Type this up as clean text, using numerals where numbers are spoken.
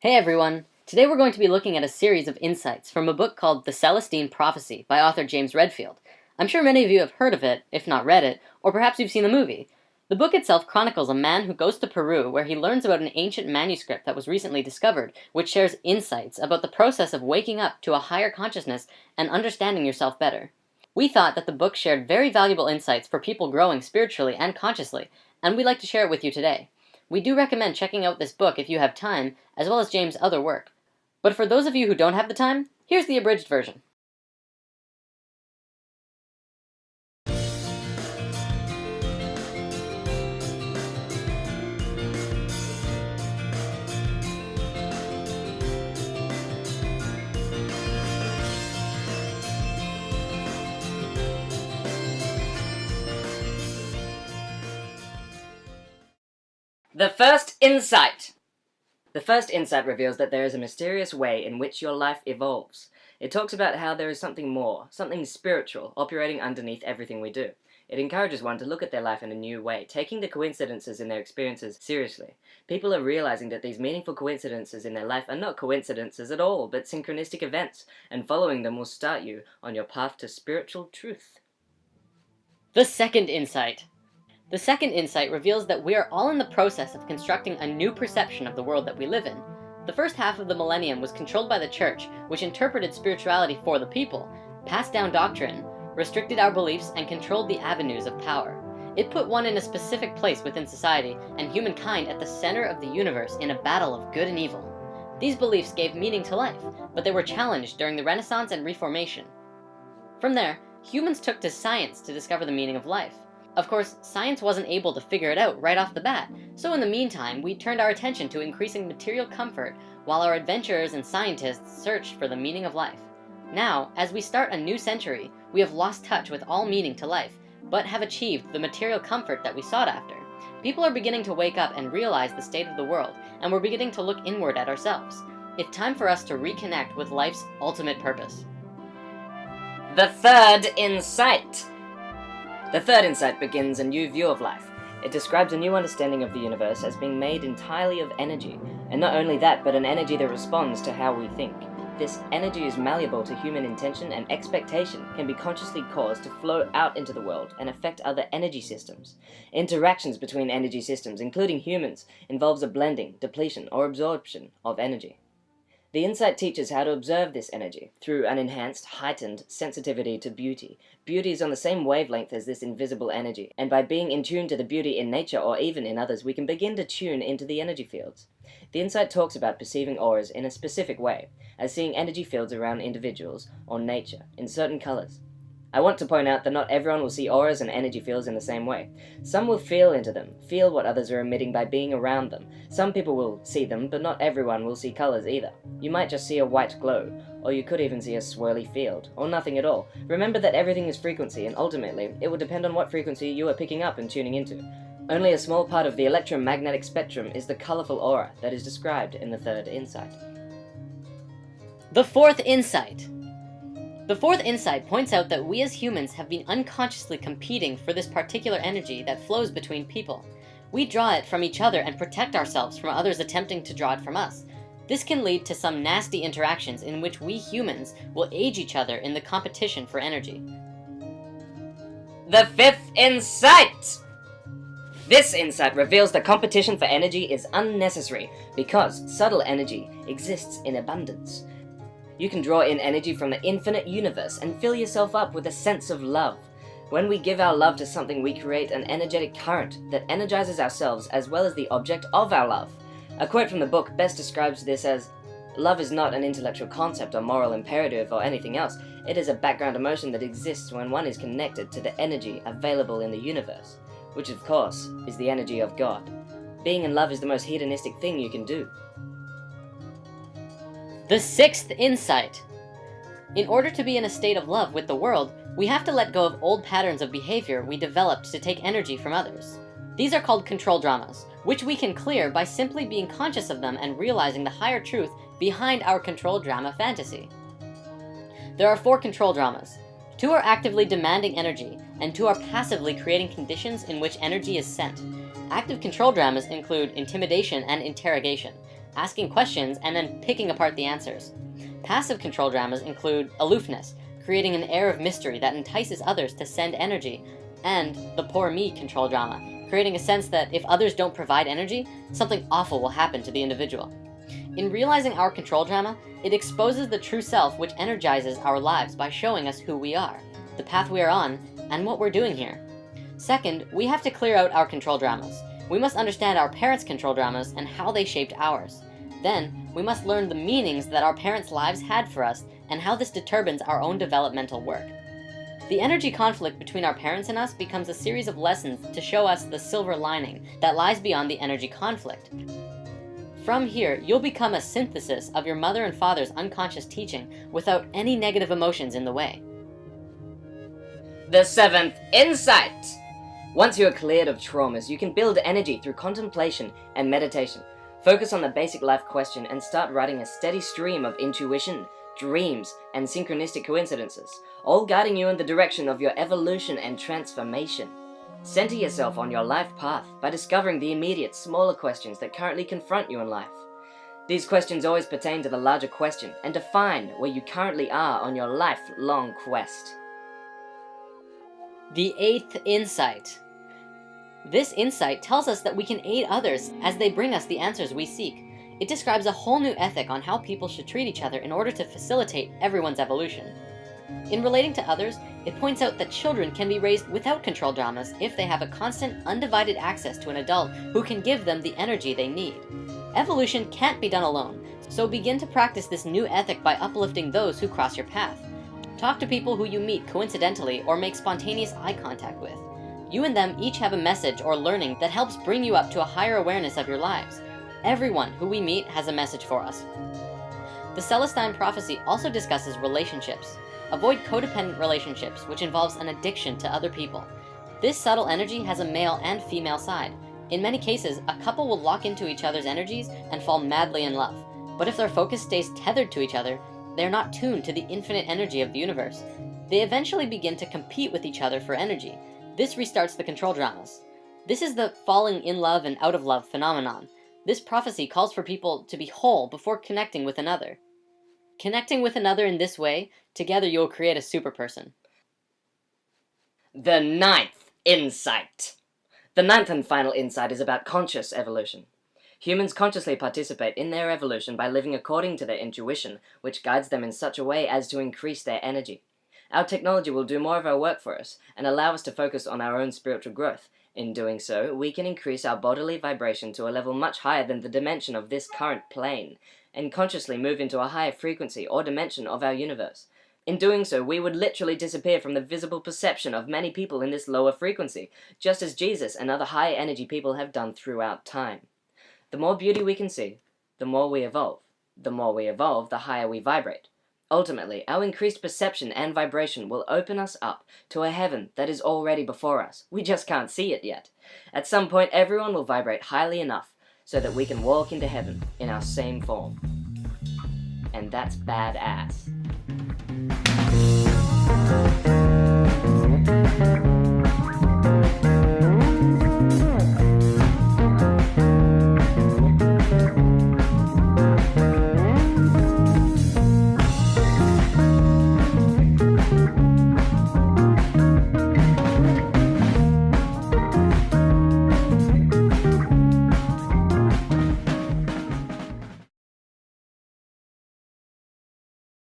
Hey everyone! Today we're going to be looking at a series of insights from a book called The Celestine Prophecy by author James Redfield. I'm sure many of you have heard of it, if not read it, or perhaps you've seen the movie. The book itself chronicles a man who goes to Peru where he learns about an ancient manuscript that was recently discovered, which shares insights about the process of waking up to a higher consciousness and understanding yourself better. We thought that the book shared very valuable insights for people growing spiritually and consciously, and we'd like to share it with you today. We do recommend checking out this book if you have time, as well as James' other work. But for those of you who don't have the time, here's the abridged version. The first insight! The first insight reveals that there is a mysterious way in which your life evolves. It talks about how there is something more, something spiritual, operating underneath everything we do. It encourages one to look at their life in a new way, taking the coincidences in their experiences seriously. People are realizing that these meaningful coincidences in their life are not coincidences at all, but synchronistic events, and following them will start you on your path to spiritual truth. The second insight. The second insight reveals that we are all in the process of constructing a new perception of the world that we live in. The first half of the millennium was controlled by the church, which interpreted spirituality for the people, passed down doctrine, restricted our beliefs, and controlled the avenues of power. It put one in a specific place within society, and humankind at the center of the universe in a battle of good and evil. These beliefs gave meaning to life, but they were challenged during the Renaissance and Reformation. From there, humans took to science to discover the meaning of life. Of course, science wasn't able to figure it out right off the bat, so in the meantime, we turned our attention to increasing material comfort while our adventurers and scientists searched for the meaning of life. Now, as we start a new century, we have lost touch with all meaning to life, but have achieved the material comfort that we sought after. People are beginning to wake up and realize the state of the world, and we're beginning to look inward at ourselves. It's time for us to reconnect with life's ultimate purpose. The third insight. The third insight begins a new view of life. It describes a new understanding of the universe as being made entirely of energy, and not only that, but an energy that responds to how we think. This energy is malleable to human intention, and expectation can be consciously caused to flow out into the world and affect other energy systems. Interactions between energy systems, including humans, involves a blending, depletion, or absorption of energy. The insight teaches how to observe this energy through an enhanced, heightened sensitivity to beauty. Beauty is on the same wavelength as this invisible energy, and by being in tune to the beauty in nature or even in others, we can begin to tune into the energy fields. The insight talks about perceiving auras in a specific way, as seeing energy fields around individuals or nature in certain colors. I want to point out that not everyone will see auras and energy fields in the same way. Some will feel into them, feel what others are emitting by being around them. Some people will see them, but not everyone will see colors either. You might just see a white glow, or you could even see a swirly field, or nothing at all. Remember that everything is frequency, and ultimately, it will depend on what frequency you are picking up and tuning into. Only a small part of the electromagnetic spectrum is the colorful aura that is described in the third insight. The fourth insight. The fourth insight points out that we as humans have been unconsciously competing for this particular energy that flows between people. We draw it from each other and protect ourselves from others attempting to draw it from us. This can lead to some nasty interactions in which we humans will age each other in the competition for energy. The fifth insight! This insight reveals that competition for energy is unnecessary because subtle energy exists in abundance. You can draw in energy from the infinite universe and fill yourself up with a sense of love. When we give our love to something, we create an energetic current that energizes ourselves as well as the object of our love. A quote from the book best describes this as, "Love is not an intellectual concept or moral imperative or anything else. It is a background emotion that exists when one is connected to the energy available in the universe," which of course is the energy of God. Being in love is the most hedonistic thing you can do. The sixth insight. In order to be in a state of love with the world, we have to let go of old patterns of behavior we developed to take energy from others. These are called control dramas, which we can clear by simply being conscious of them and realizing the higher truth behind our control drama fantasy. There are 4 control dramas. 2 are actively demanding energy, and 2 are passively creating conditions in which energy is sent. Active control dramas include intimidation and interrogation. asking questions, and then picking apart the answers. Passive control dramas include aloofness, creating an air of mystery that entices others to send energy, and the poor me control drama, creating a sense that if others don't provide energy, something awful will happen to the individual. In realizing our control drama, it exposes the true self which energizes our lives by showing us who we are, the path we are on, and what we're doing here. Second, we have to clear out our control dramas. We must understand our parents' control dramas and how they shaped ours. Then, we must learn the meanings that our parents' lives had for us and how this determines our own developmental work. The energy conflict between our parents and us becomes a series of lessons to show us the silver lining that lies beyond the energy conflict. From here, you'll become a synthesis of your mother and father's unconscious teaching without any negative emotions in the way. The seventh insight! Once you are cleared of traumas, you can build energy through contemplation and meditation. Focus on the basic life question and start writing a steady stream of intuition, dreams, and synchronistic coincidences, all guiding you in the direction of your evolution and transformation. Center yourself on your life path by discovering the immediate, smaller questions that currently confront you in life. These questions always pertain to the larger question and define where you currently are on your lifelong quest. The eighth insight. This insight tells us that we can aid others as they bring us the answers we seek. It describes a whole new ethic on how people should treat each other in order to facilitate everyone's evolution. In relating to others, it points out that children can be raised without control dramas if they have a constant, undivided access to an adult who can give them the energy they need. Evolution can't be done alone, so begin to practice this new ethic by uplifting those who cross your path. Talk to people who you meet coincidentally or make spontaneous eye contact with. You and them each have a message or learning that helps bring you up to a higher awareness of your lives. Everyone who we meet has a message for us. The Celestine Prophecy also discusses relationships. Avoid codependent relationships, which involves an addiction to other people. This subtle energy has a male and female side. In many cases, a couple will lock into each other's energies and fall madly in love. But if their focus stays tethered to each other, they're not tuned to the infinite energy of the universe. They eventually begin to compete with each other for energy. This restarts the control dramas. This is the falling in love and out of love phenomenon. This prophecy calls for people to be whole before connecting with another. Connecting with another in this way, together you will create a super person. The ninth insight. The ninth and final insight is about conscious evolution. Humans consciously participate in their evolution by living according to their intuition, which guides them in such a way as to increase their energy. Our technology will do more of our work for us and allow us to focus on our own spiritual growth. In doing so, we can increase our bodily vibration to a level much higher than the dimension of this current plane, and consciously move into a higher frequency or dimension of our universe. In doing so, we would literally disappear from the visible perception of many people in this lower frequency, just as Jesus and other high energy people have done throughout time. The more beauty we can see, the more we evolve. The more we evolve, the higher we vibrate. Ultimately, our increased perception and vibration will open us up to a heaven that is already before us. We just can't see it yet. At some point, everyone will vibrate highly enough so that we can walk into heaven in our same form. And that's badass.